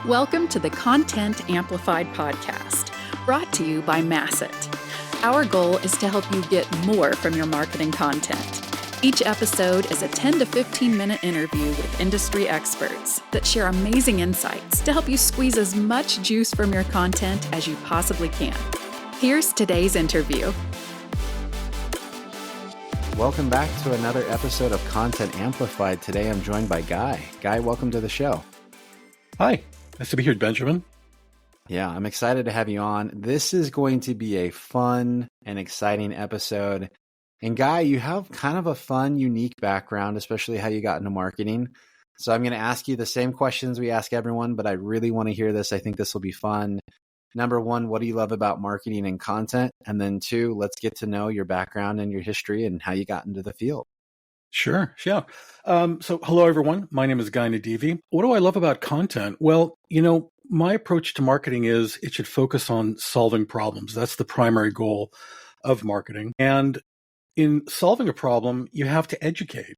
Welcome to the Content Amplified podcast, brought to you by Masset. Our goal is to help you get more from your marketing content. Each episode is a 10 to 15 minute interview with industry experts that share amazing insights to help you squeeze as much juice from your content as you possibly can. Here's today's interview. Welcome back to another episode of Content Amplified. Today I'm joined by Guy. Guy, welcome to the show. Hi, nice to be here, Benjamin. Yeah, I'm excited to have you on. This is going to be a fun and exciting episode. And Guy, you have kind of a fun, unique background, especially how you got into marketing. So I'm going to ask you the same questions we ask everyone, but I really want to hear this. I think this will be fun. Number one, what do you love about marketing and content? And then two, let's get to know your background and your history and how you got into the field. Sure, yeah. So hello, everyone. My name is Guy Nadivi. What do I love about content? Well, my approach to marketing is it should focus on solving problems. That's the primary goal of marketing. And in solving a problem, you have to educate.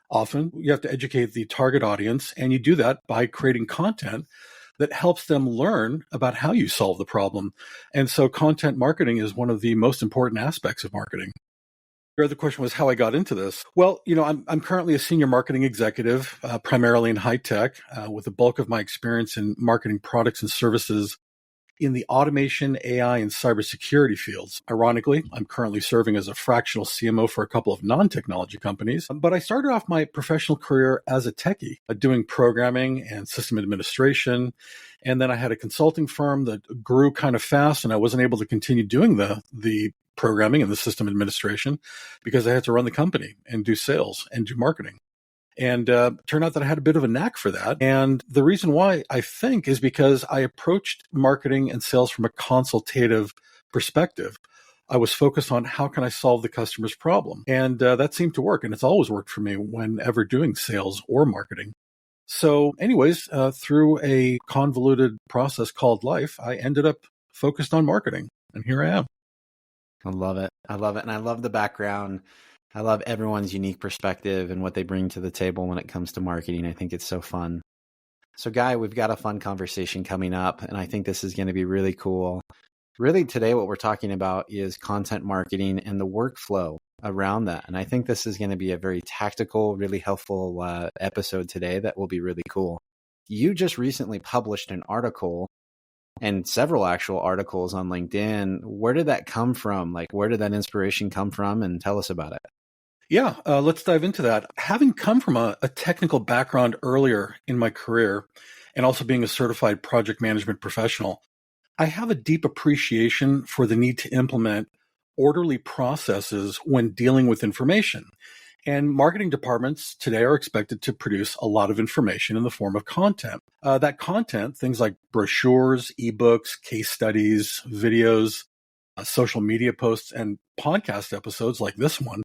Often, you have to educate the target audience, and you do that by creating content that helps them learn about how you solve the problem. And so content marketing is one of the most important aspects of marketing. Your other question was how I got into this. Well, I'm currently a senior marketing executive, primarily in high tech, with the bulk of my experience in marketing products and services in the automation, AI, and cybersecurity fields. Ironically, I'm currently serving as a fractional CMO for a couple of non-technology companies. But I started off my professional career as a techie, doing programming and system administration. And then I had a consulting firm that grew kind of fast, and I wasn't able to continue doing the programming and the system administration because I had to run the company and do sales and do marketing. And turned out that I had a bit of a knack for that. And the reason why, I think, is because I approached marketing and sales from a consultative perspective. I was focused on how can I solve the customer's problem? And that seemed to work. And it's always worked for me whenever doing sales or marketing. So anyways, through a convoluted process called life, I ended up focused on marketing. And here I am. I love it. And I love the background. I love everyone's unique perspective and what they bring to the table when it comes to marketing. I think it's so fun. So Guy, we've got a fun conversation coming up, and I think this is going to be really cool. Really today, what we're talking about is content marketing and the workflow around that. And I think this is going to be a very tactical, really helpful episode today that will be really cool. You just recently published an article and several actual articles on LinkedIn. Where did that come from? Where did that inspiration come from? And tell us about it. Yeah, let's dive into that. Having come from a technical background earlier in my career and also being a certified project management professional, I have a deep appreciation for the need to implement orderly processes when dealing with information. And marketing departments today are expected to produce a lot of information in the form of content. That content, things like brochures, ebooks, case studies, videos, social media posts, and podcast episodes like this one,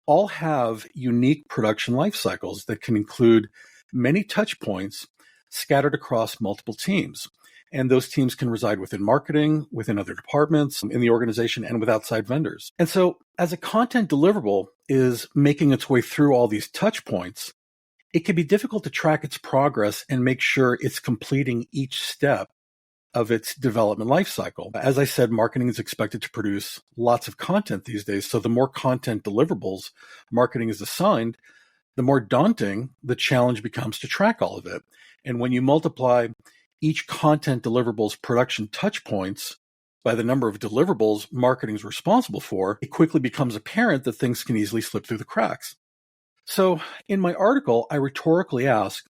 all have unique production life cycles that can include many touch points scattered across multiple teams. And those teams can reside within marketing, within other departments in the organization, and with outside vendors. And so as a content deliverable is making its way through all these touch points, it can be difficult to track its progress and make sure it's completing each step of its development lifecycle. As I said, marketing is expected to produce lots of content these days. So the more content deliverables marketing is assigned, the more daunting the challenge becomes to track all of it. And when you multiply each content deliverables production touch points by the number of deliverables marketing is responsible for, it quickly becomes apparent that things can easily slip through the cracks. So in my article, I rhetorically ask,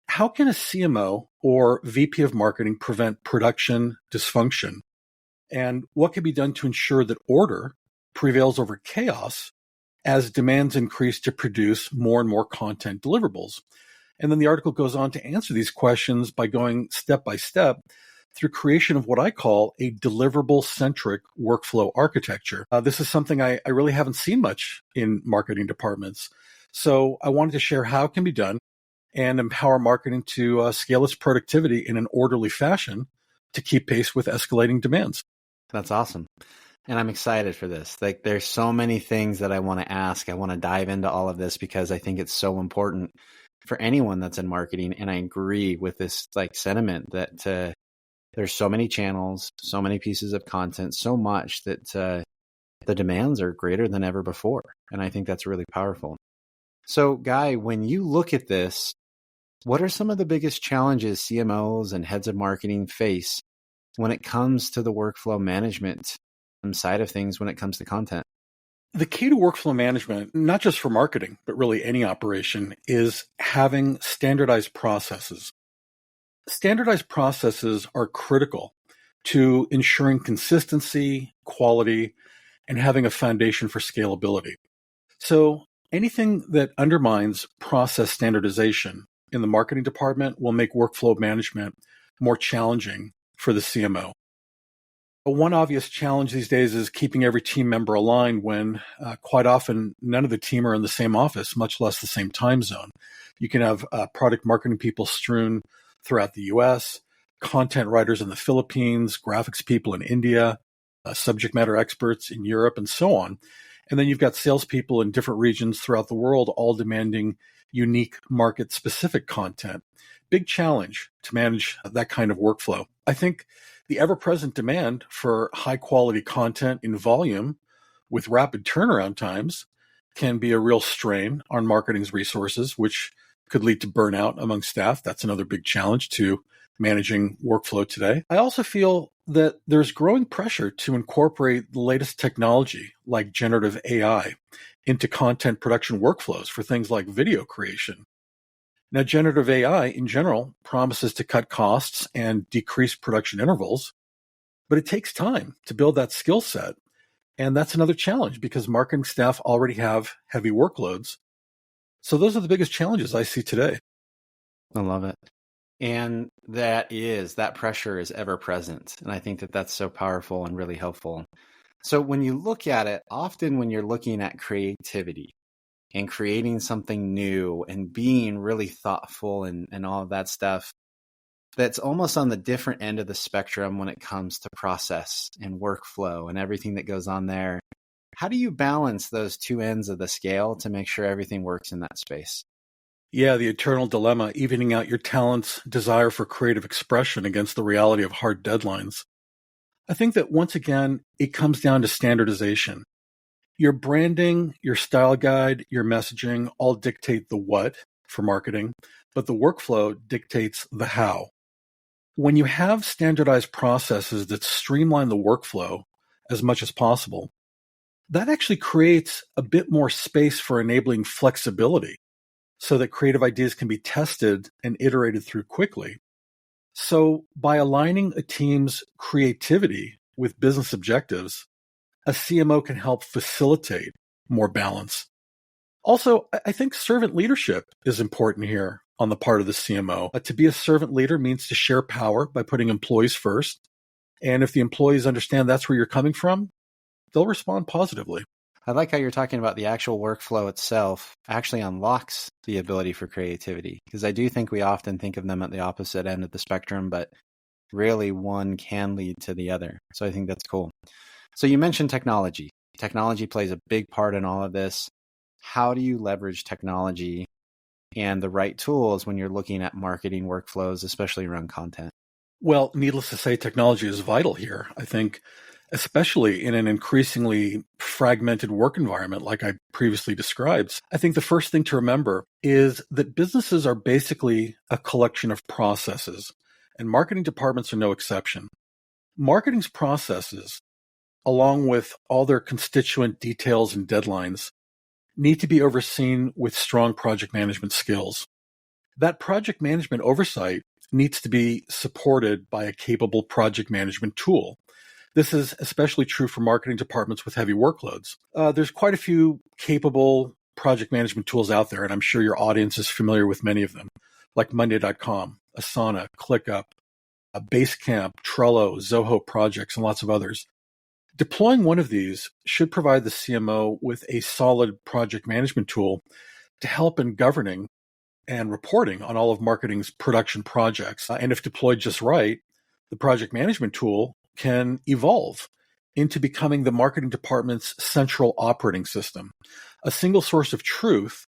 how can a CMO or VP of marketing prevent production dysfunction? And what can be done to ensure that order prevails over chaos as demands increase to produce more and more content deliverables? And then the article goes on to answer these questions by going step by step through creation of what I call a deliverable-centric workflow architecture. This is something I really haven't seen much in marketing departments. So I wanted to share how it can be done and empower marketing to scale its productivity in an orderly fashion to keep pace with escalating demands. That's awesome. And I'm excited for this. There's so many things that I want to ask. I want to dive into all of this because I think it's so important. for anyone that's in marketing. And I agree with this like sentiment that there's so many channels, so many pieces of content, so much that the demands are greater than ever before. And I think that's really powerful. So, Guy, when you look at this, what are some of the biggest challenges CMOs and heads of marketing face when it comes to the workflow management side of things when it comes to content? The key to workflow management, not just for marketing, but really any operation, is having standardized processes. Standardized processes are critical to ensuring consistency, quality, and having a foundation for scalability. So anything that undermines process standardization in the marketing department will make workflow management more challenging for the CMO. One obvious challenge these days is keeping every team member aligned when quite often none of the team are in the same office, much less the same time zone. You can have product marketing people strewn throughout the US, content writers in the Philippines, graphics people in India, subject matter experts in Europe, and so on. And then you've got salespeople in different regions throughout the world, all demanding unique market-specific content. Big challenge to manage that kind of workflow. I think the ever-present demand for high-quality content in volume with rapid turnaround times can be a real strain on marketing's resources, which could lead to burnout among staff. That's another big challenge to managing workflow today. I also feel that there's growing pressure to incorporate the latest technology like generative AI into content production workflows for things like video creation. Now, generative AI in general promises to cut costs and decrease production intervals, but it takes time to build that skill set. And that's another challenge because marketing staff already have heavy workloads. So those are the biggest challenges I see today. I love it. And that pressure is ever present. And I think that that's so powerful and really helpful. So when you look at it, often when you're looking at creativity and creating something new and being really thoughtful and all of that stuff, that's almost on the different end of the spectrum when it comes to process and workflow and everything that goes on there. How do you balance those two ends of the scale to make sure everything works in that space? Yeah, the eternal dilemma, evening out your talent's desire for creative expression against the reality of hard deadlines. I think that once again, it comes down to standardization. Your branding, your style guide, your messaging all dictate the what for marketing, but the workflow dictates the how. When you have standardized processes that streamline the workflow as much as possible, that actually creates a bit more space for enabling flexibility so that creative ideas can be tested and iterated through quickly. So by aligning a team's creativity with business objectives, a CMO can help facilitate more balance. Also, I think servant leadership is important here on the part of the CMO. To be a servant leader means to share power by putting employees first. And if the employees understand that's where you're coming from, they'll respond positively. I like how you're talking about the actual workflow itself actually unlocks the ability for creativity, because I do think we often think of them at the opposite end of the spectrum, but really one can lead to the other. So I think that's cool. So you mentioned technology. Technology plays a big part in all of this. How do you leverage technology and the right tools when you're looking at marketing workflows, especially around content? Well, needless to say, technology is vital here. I think especially in an increasingly fragmented work environment like I previously described, I think the first thing to remember is that businesses are basically a collection of processes, and marketing departments are no exception. Marketing's processes, along with all their constituent details and deadlines, need to be overseen with strong project management skills. That project management oversight needs to be supported by a capable project management tool. This is especially true for marketing departments with heavy workloads. There's quite a few capable project management tools out there, and I'm sure your audience is familiar with many of them, like Monday.com, Asana, ClickUp, Basecamp, Trello, Zoho Projects, and lots of others. Deploying one of these should provide the CMO with a solid project management tool to help in governing and reporting on all of marketing's production projects. And if deployed just right, the project management tool can evolve into becoming the marketing department's central operating system, a single source of truth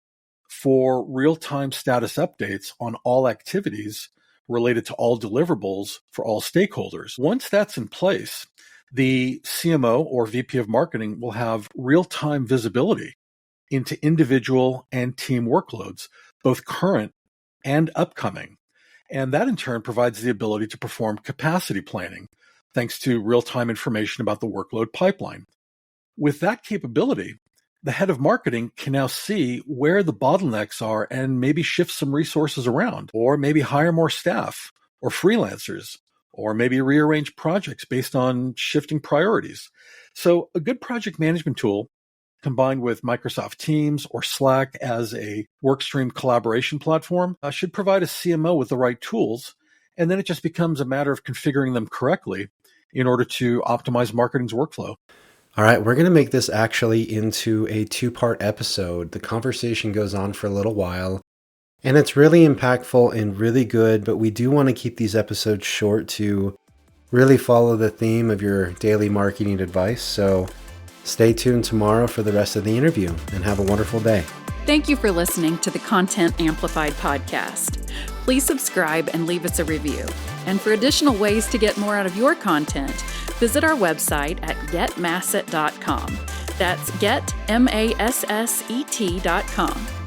for real-time status updates on all activities related to all deliverables for all stakeholders. Once that's in place, the CMO or VP of marketing will have real-time visibility into individual and team workloads, both current and upcoming. And that in turn provides the ability to perform capacity planning, thanks to real-time information about the workload pipeline. With that capability, the head of marketing can now see where the bottlenecks are and maybe shift some resources around, or maybe hire more staff or freelancers, or maybe rearrange projects based on shifting priorities. So a good project management tool combined with Microsoft Teams or Slack as a workstream collaboration platform should provide a CMO with the right tools, and then it just becomes a matter of configuring them correctly in order to optimize marketing's workflow. All right, we're going to make this actually into a 2-part episode. The conversation goes on for a little while, and it's really impactful and really good, but we do want to keep these episodes short to really follow the theme of your daily marketing advice. So stay tuned tomorrow for the rest of the interview, and have a wonderful day. Thank you for listening to the Content Amplified podcast. Please subscribe and leave us a review. And for additional ways to get more out of your content, visit our website at getmasset.com. That's getmasset.com.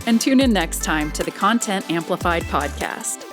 And tune in next time to the Content Amplified podcast.